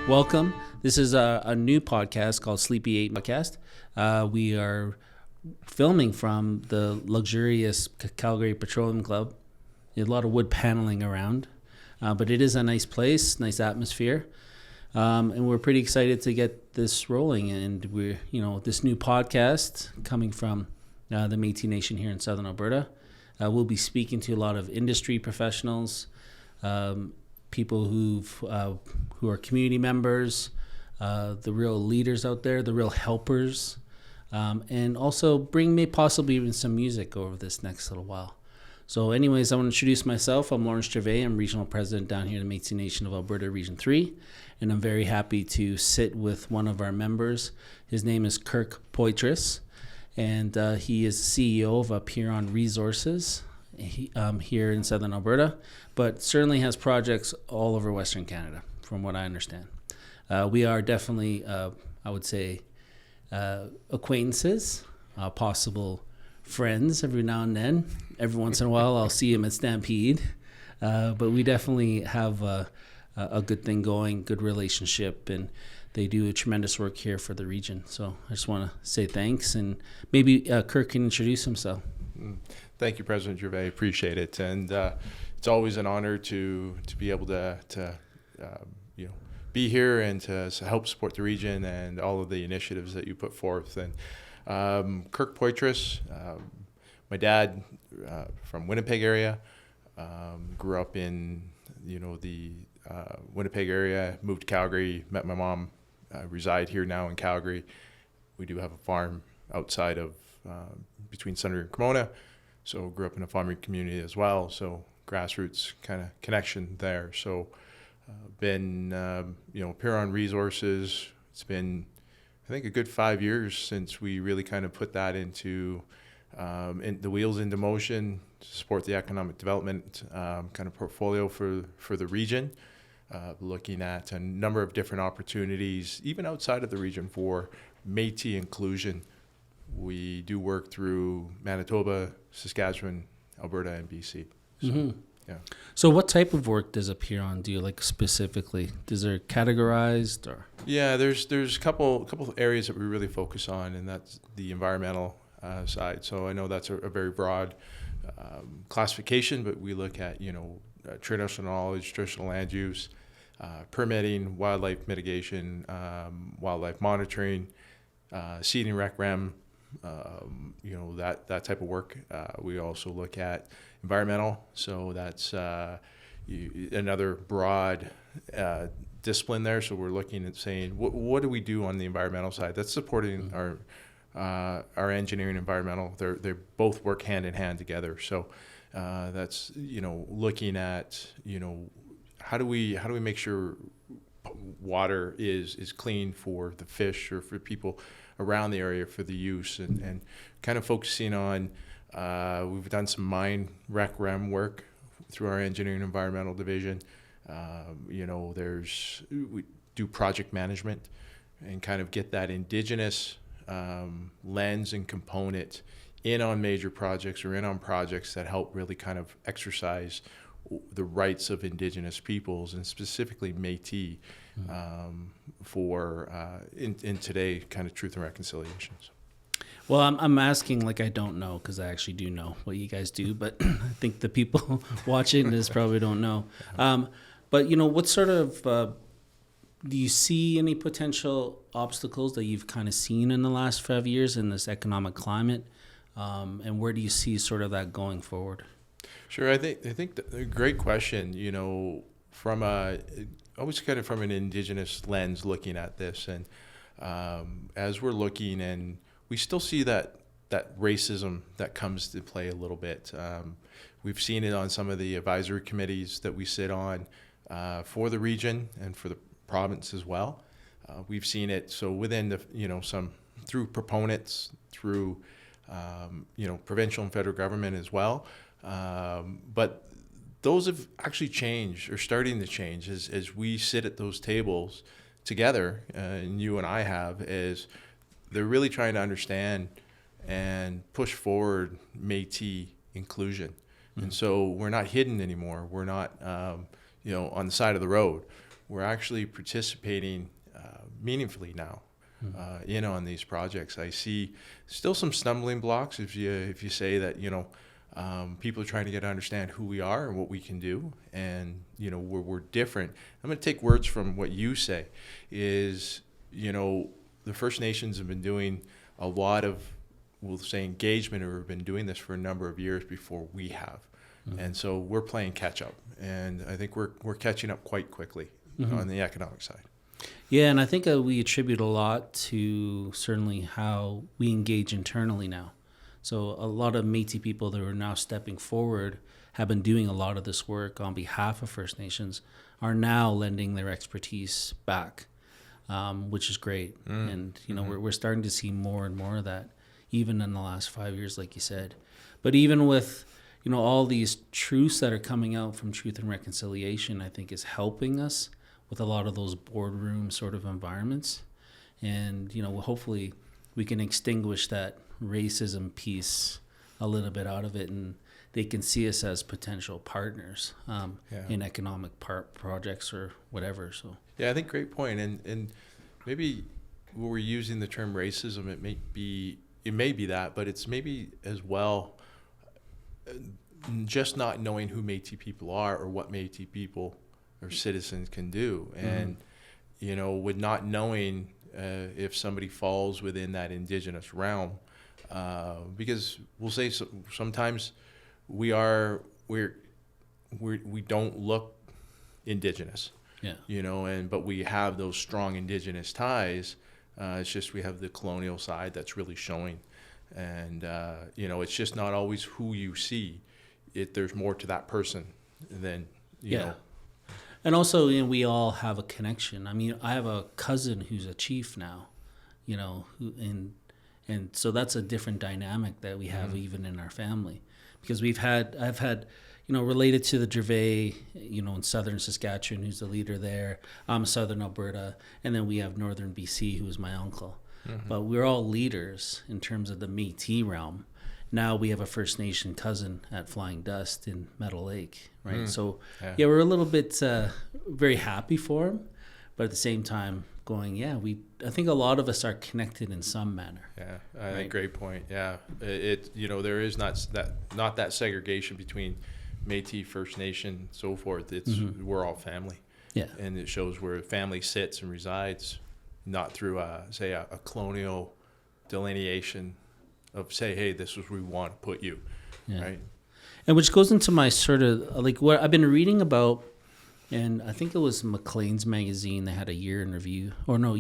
Welcome. This is a new podcast called Sleepy 8 Podcast. We are filming from the luxurious Calgary Petroleum Club. There's a lot of wood paneling around, but it is a nice place, nice atmosphere. And we're pretty excited to get this rolling. And we're, this new podcast coming from the Métis Nation here in Southern Alberta. We'll be speaking to a lot of industry professionals, people who are community members, the real leaders out there, the real helpers, and also bring possibly even some music over this next little while. So anyways, I want to introduce myself. I'm Lawrence Gervais. I'm Regional President down here in the Métis Nation of Alberta, Region 3, and I'm very happy to sit with one of our members. His name is Kirk Poitras, and he is CEO of Apeiron Resources here in Southern Alberta, but certainly has projects all over Western Canada, from what I understand. We are definitely, I would say, acquaintances, possible friends every now and then. Every once in a while, I'll see him at Stampede. But we definitely have a good thing going, good relationship, and they do a tremendous work here for the region. So I just want to say thanks, and maybe Kirk can introduce himself. Thank you, President Gervais. Appreciate it, and it's always an honor to be able to be here and to help support the region and all of the initiatives that you put forth. And Kirk Poitras, my dad from Winnipeg area, grew up in the Winnipeg area, moved to Calgary, met my mom, reside here now in Calgary. We do have a farm outside of between Sunder and Cremona, so grew up in a farming community as well, so grassroots kind of connection there. So been Apeiron Resources, it's been I think a good 5 years since we really kind of put that into the wheels into motion to support the economic development kind of portfolio for the region, looking at a number of different opportunities even outside of the region for Métis inclusion. We do work through Manitoba, Saskatchewan, Alberta, and BC. So, yeah. So what type of work does Apeiron do, like specifically? Is it categorized or? Yeah, there's a couple of areas that we really focus on, and that's the environmental side. So I know that's a very broad classification, but we look at traditional knowledge, traditional land use, permitting, wildlife mitigation, wildlife monitoring, seeding rec rem. That type of work. We also look at environmental, so that's another broad discipline there. So we're looking at saying what do we do on the environmental side? That's supporting our engineering environmental. They both work hand in hand together. So that's looking at how do we make sure water is clean for the fish or for people around the area for the use, and kind of focusing on we've done some mine rec rem work through our engineering environmental division. We do project management and kind of get that indigenous lens and component in on major projects or in on projects that help really kind of exercise the rights of indigenous peoples, and specifically Métis, for in today kind of truth and reconciliations. Well, I'm asking like I don't know, because I actually do know what you guys do, but I think the people watching this probably don't know. But what sort of do you see any potential obstacles that you've kind of seen in the last 5 years in this economic climate, and where do you see sort of that going forward? Sure, I think a great question. From always kind of from an indigenous lens looking at this, and as we're looking, and we still see that racism that comes to play a little bit. We've seen it on some of the advisory committees that we sit on for the region and for the province as well. We've seen it so within the some through proponents, through provincial and federal government as well. But those have actually changed, or starting to change, as we sit at those tables together, and you and I have, is they're really trying to understand and push forward Métis inclusion. And so we're not hidden anymore. We're not, on the side of the road. we're actually participating meaningfully now in on these projects. I see still some stumbling blocks if you say that, people are trying to get to understand who we are and what we can do, and we're different. I'm going to take words from what you say is, the First Nations have been doing a lot of, we'll say, engagement, or have been doing this for a number of years before we have. And so we're playing catch up, and I think we're catching up quite quickly on the economic side. Yeah, and I think we attribute a lot to certainly how we engage internally now. So a lot of Métis people that are now stepping forward have been doing a lot of this work on behalf of First Nations, are now lending their expertise back, which is great. And, we're starting to see more and more of that, even in the last 5 years, like you said. But even with, all these truths that are coming out from Truth and Reconciliation, I think is helping us with a lot of those boardroom sort of environments. And, hopefully we can extinguish that racism piece a little bit out of it, and they can see us as potential partners in economic projects or whatever. So yeah, I think great point. And maybe when we're using the term racism, it may be that, but it's maybe as well just not knowing who Métis people are or what Métis people or citizens can do, and with not knowing if somebody falls within that Indigenous realm. Because we'll say sometimes we don't look Indigenous, but we have those strong Indigenous ties. It's just we have the colonial side that's really showing, and it's just not always who you see. There's more to that person than you know. And also, we all have a connection. I mean, I have a cousin who's a chief now, and so that's a different dynamic that we have even in our family, because I've had, related to the Gervais, in southern Saskatchewan, who's the leader there. I'm southern Alberta, and then we have northern BC, who is my uncle. But we're all leaders in terms of the Métis realm. Now we have a First Nation cousin at Flying Dust in Meadow Lake, right? So we're a little bit very happy for him, but at the same time going, I think a lot of us are connected in some manner. Yeah, I think great point. Yeah, there is not that segregation between Métis, First Nation, so forth. It's we're all family. Yeah, and it shows where family sits and resides, not through a colonial delineation of hey, this is where we want to put you, right? And which goes into my sort of like what I've been reading about, and I think it was Maclean's magazine. They had a year in review, or no,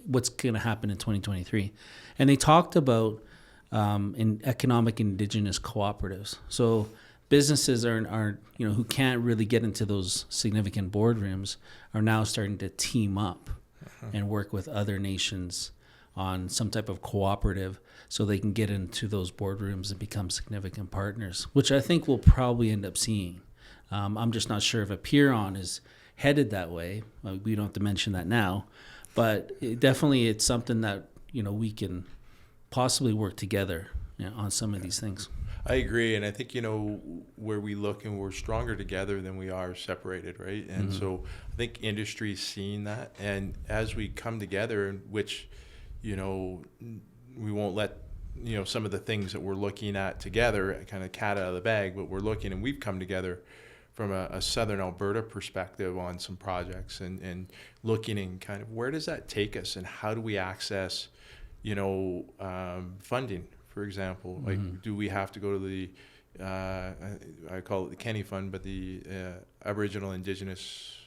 what's going to happen in 2023, and they talked about in economic indigenous cooperatives. So businesses are who can't really get into those significant boardrooms are now starting to team up and work with other nations on some type of cooperative, so they can get into those boardrooms and become significant partners, which I think we'll probably end up seeing. I'm just not sure if Apeiron is headed that way. We don't have to mention that now, but it's something that we can possibly work together on some of these things. I agree, and I think where we look and we're stronger together than we are separated, right? And so I think industry's seeing that, and as we come together, which we won't let some of the things that we're looking at together kind of cat out of the bag, but we're looking, and we've come together from a southern Alberta perspective on some projects and looking in kind of where does that take us, and how do we access funding, for example. Like, do we have to go to the I call it the Kenny Fund, but the Aboriginal Indigenous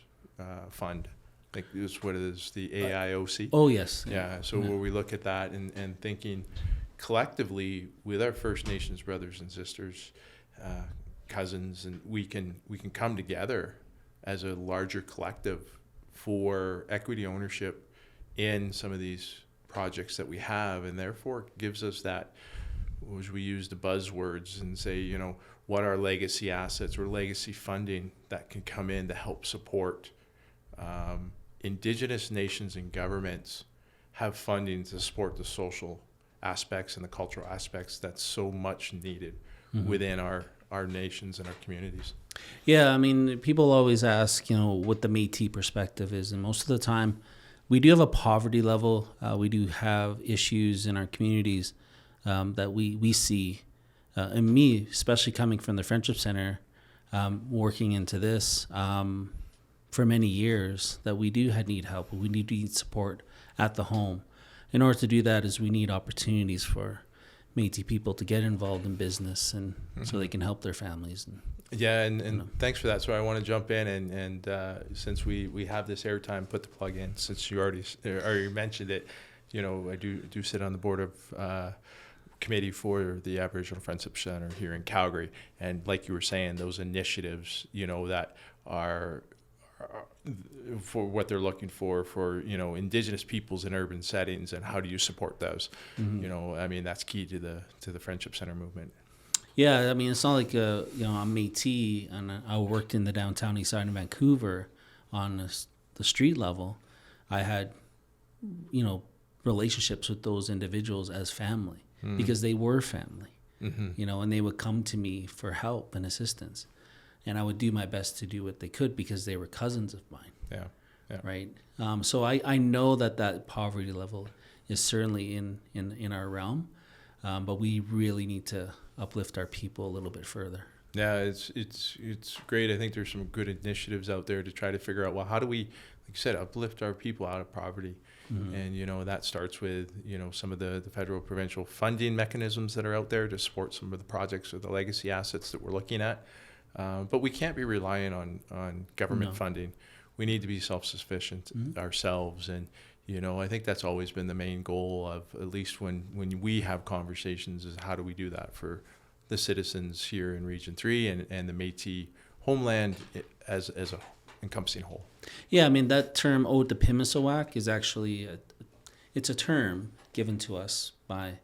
Fund, like this, what is the AIOC? Oh yes. Yeah. So where we look at that and thinking collectively with our First Nations brothers and sisters, cousins, and we can come together as a larger collective for equity ownership in some of these projects that we have, and therefore gives us that, as we use the buzzwords and say, what are legacy assets or legacy funding that can come in to help support Indigenous nations and governments have funding to support the social aspects and the cultural aspects that's so much needed within our nations and our communities. Yeah, I mean, people always ask, what the Métis perspective is, and most of the time, we do have a poverty level. We do have issues in our communities that we see, and me, especially coming from the Friendship Center, working into this for many years, that we do need help. We need support at the home. In order to do that, is we need opportunities for Métis people to get involved in business, and so they can help their families. Yeah, and thanks for that. So I want to jump in and since we have this airtime, put the plug in. Since you already mentioned it, I do sit on the board of committee for the Aboriginal Friendship Center here in Calgary, and like you were saying, those initiatives, that are for what they're looking for Indigenous peoples in urban settings, and how do you support those? I mean, that's key to the Friendship Center movement. Yeah, I mean, it's not like I'm Métis, and I worked in the downtown east side of Vancouver on the street level. I had, relationships with those individuals as family, because they were family, and they would come to me for help and assistance, and I would do my best to do what they could because they were cousins of mine. Yeah. Right. So I know that poverty level is certainly in our realm, but we really need to uplift our people a little bit further. Yeah, it's great. I think there's some good initiatives out there to try to figure out, well, how do we, like you said, uplift our people out of poverty? And that starts with some of the federal provincial funding mechanisms that are out there to support some of the projects or the legacy assets that we're looking at. But we can't be relying on government funding. We need to be self-sufficient ourselves, and I think that's always been the main goal of, at least when we have conversations, is how do we do that for the citizens here in Region 3 and the Métis homeland as a encompassing whole. Yeah, I mean, that term Ode to Pimmisawak is actually it's a term given to us by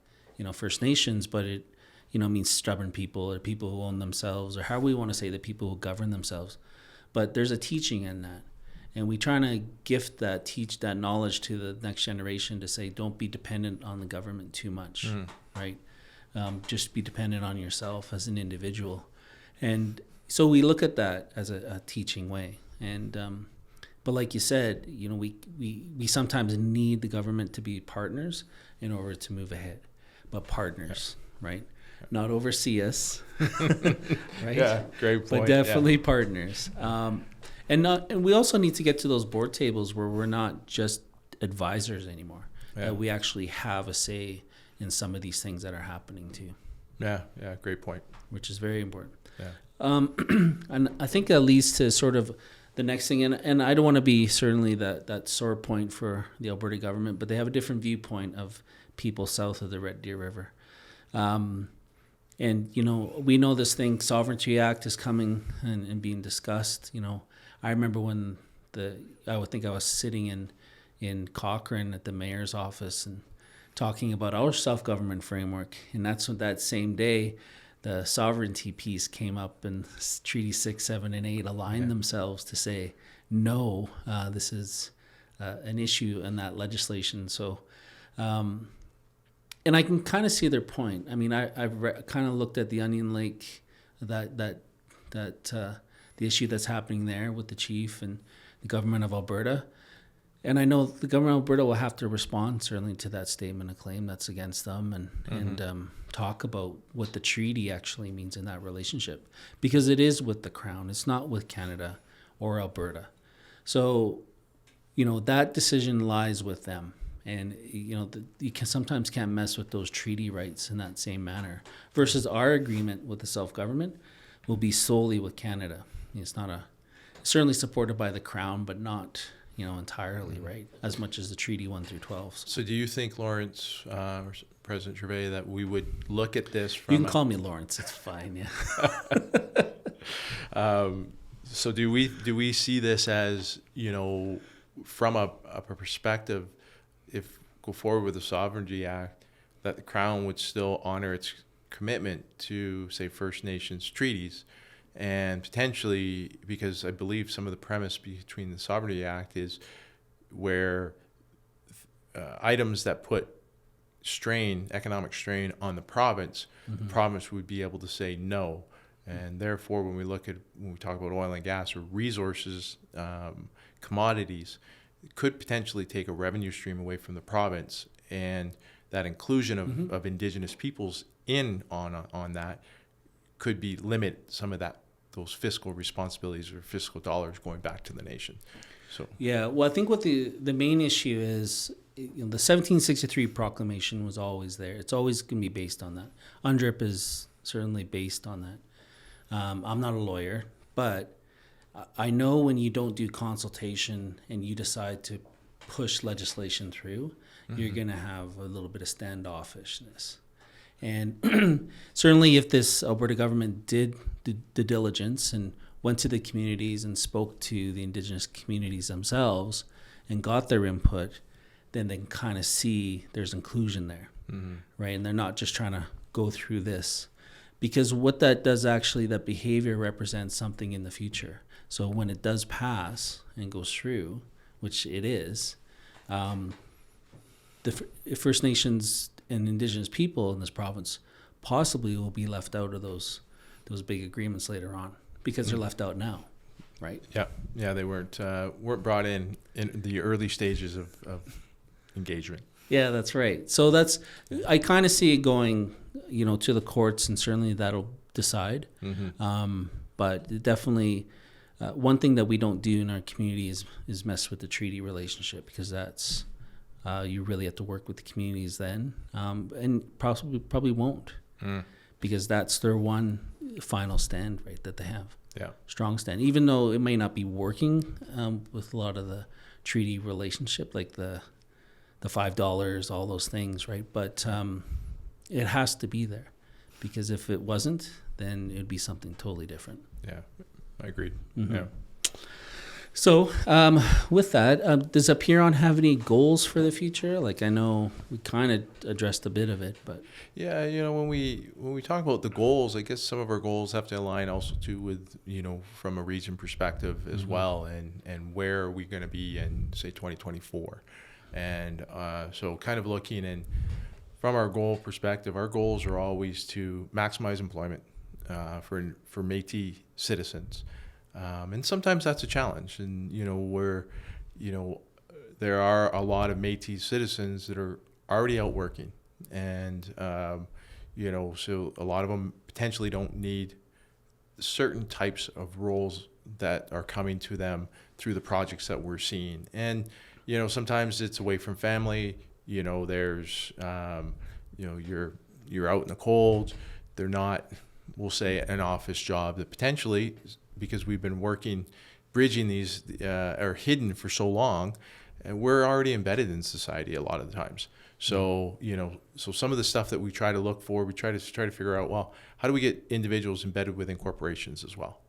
First Nations, but it means stubborn people, or people who own themselves, or how we want to say the people who govern themselves. But there's a teaching in that. And we try to teach that knowledge to the next generation, to say, don't be dependent on the government too much, right? Just be dependent on yourself as an individual. And so we look at that as a teaching way. And but like you said, we sometimes need the government to be partners in order to move ahead. But partners, right? Not oversee us, right? Yeah, great point. But definitely partners. And we also need to get to those board tables where we're not just advisors anymore. That we actually have a say in some of these things that are happening too. Yeah, great point. Which is very important. Yeah. And I think that leads to sort of the next thing, and I don't want to be certainly that sore point for the Alberta government, but they have a different viewpoint of people south of the Red Deer River. And we know this thing, Sovereignty Act, is coming and being discussed. I remember when I would think I was sitting in Cochrane at the mayor's office and talking about our self-government framework, and that's when that same day the sovereignty piece came up, and Treaty 6, 7, and 8 aligned themselves to say, no, this is an issue in that legislation. So, and I can kind of see their point. I mean, I've kind of looked at the Onion Lake, the issue that's happening there with the chief and the government of Alberta. And I know the government of Alberta will have to respond certainly to that statement of claim that's against them, and talk about what the treaty actually means in that relationship, because it is with the Crown. It's not with Canada or Alberta. So, that decision lies with them. And, you sometimes can't mess with those treaty rights in that same manner, versus our agreement with the self-government will be solely with Canada. It's not certainly supported by the Crown, but not, entirely, right? As much as the Treaty 1 through 12. So do you think, Lawrence, or President Gervais, that we would look at this from... You can call me Lawrence, it's fine, yeah. So do we see this as, from a perspective, if go forward with the Sovereignty Act, that the Crown would still honor its commitment to, say, First Nations treaties, and potentially, because I believe some of the premise between the Sovereignty Act is where items that put economic strain on the province, the province would be able to say no, And therefore, when we talk about oil and gas or resources, commodities, it could potentially take a revenue stream away from the province, and that inclusion of Indigenous peoples on that could limit some of those fiscal responsibilities or fiscal dollars going back to the nation. So yeah, well, I think what the main issue is, the 1763 proclamation was always there. It's always going to be based on that. UNDRIP is certainly based on that. I'm not a lawyer, but I know when you don't do consultation and you decide to push legislation through, you're going to have a little bit of standoffishness. And certainly if this Alberta government did the diligence and went to the communities and spoke to the Indigenous communities themselves and got their input, then they can kind of see there's inclusion there, right? And they're not just trying to go through this. Because what that does actually, that behavior represents something in the future. So when it does pass and goes through, which it is, the First Nations and Indigenous people in this province possibly will be left out of those big agreements later on, because they're left out now, right? Yeah, they weren't brought in the early stages of engagement. Yeah, that's right. So I kind of see it going, to the courts, and certainly that'll decide. But definitely, one thing that we don't do in our community is mess with the treaty relationship, because that's you really have to work with the communities then, and probably won't, because that's their one final stand, right, that they have. Yeah, strong stand, even though it may not be working with a lot of the treaty relationship, like the $5, all those things, right? But it has to be there, because if it wasn't, then it would be something totally different. Yeah, I agreed. Yeah. So with that, does Apeiron have any goals for the future? Like, I know we kind of addressed a bit of it, but yeah, when we talk about the goals, I guess some of our goals have to align also too with from a region perspective as well, and where are we going to be in, say, 2024. And so kind of looking, and from our goal perspective, our goals are always to maximize employment for Métis citizens. And sometimes that's a challenge. And, where, there are a lot of Métis citizens that are already out working. And, so a lot of them potentially don't need certain types of roles that are coming to them through the projects that we're seeing. And, sometimes it's away from family. There's, you're out in the cold. They're not, we'll say, an office job that potentially, because we've been bridging these, are hidden for so long, and we're already embedded in society a lot of the times. So, so some of the stuff that we try to look for, we try to figure out, well, how do we get individuals embedded within corporations as well,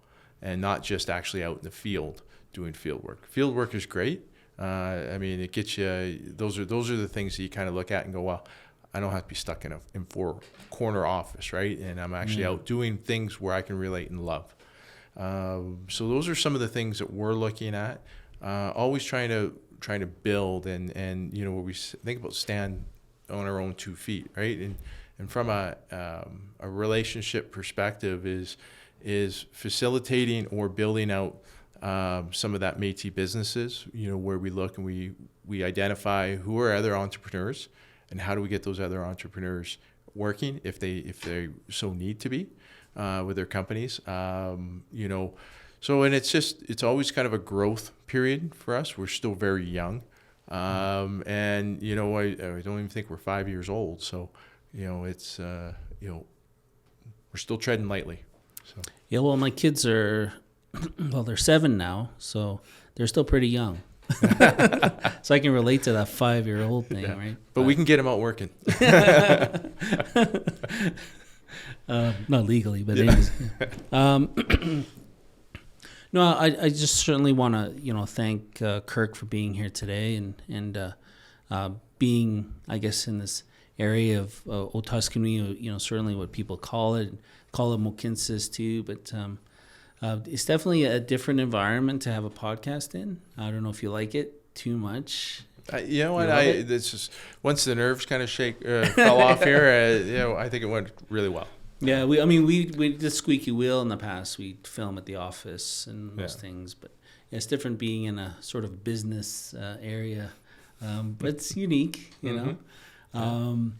and not just actually out in the field doing field work. Field work is great. It gets you. Those are the things that you kind of look at and go, well, I don't have to be stuck in a four-corner office, right? And I'm actually out doing things where I can relate and love. So those are some of the things that we're looking at. Always trying to build and where we think about stand on our own 2 feet, right? And from a relationship perspective is facilitating or building out some of that Métis businesses, where we look and we identify who are other entrepreneurs and how do we get those other entrepreneurs working if they so need to be with their companies. So, and it's always kind of a growth period for us. We're still very young. And, I don't even think we're 5 years old. So, it's, we're still treading lightly. So. Yeah, well, my kids are, they're 7 now, so they're still pretty young. So I can relate to that 5-year-old thing, right? But we can get them out working. Not legally, but anyways. No, I just certainly want to, thank Kirk for being here today and being, I guess, in this area of Otuscany, certainly what people call it Mokinsis too, but it's definitely a different environment to have a podcast in. I don't know if you like it too much. You know what? It's just once the nerves kind of fell off here. I think it went really well. Yeah, we did Squeaky Wheel in the past. We film at the office and those things, but it's different being in a sort of business area. But it's unique, you know.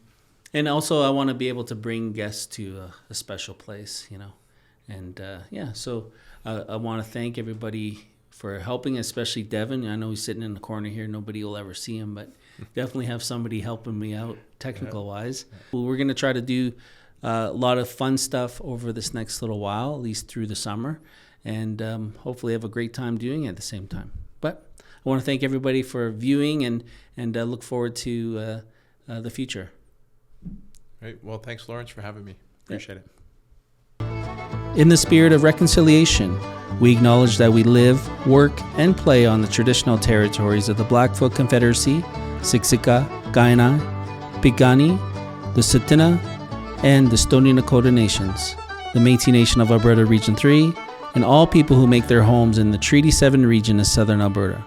And also, I want to be able to bring guests to a special place, you know. And so I want to thank everybody for helping, especially Devin. I know he's sitting in the corner here. Nobody will ever see him, but definitely have somebody helping me out technical-wise. Well, we're going to try to do a lot of fun stuff over this next little while, at least through the summer, and hopefully have a great time doing it at the same time. But I want to thank everybody for viewing and look forward to the future. Great. Well, thanks, Lawrence, for having me. Appreciate it. In the spirit of reconciliation, we acknowledge that we live, work, and play on the traditional territories of the Blackfoot Confederacy, Siksika, Kainai, Piikani, the Tsuut'ina, and the Stoney Nakoda Nations, the Métis Nation of Alberta Region 3, and all people who make their homes in the Treaty 7 region of Southern Alberta.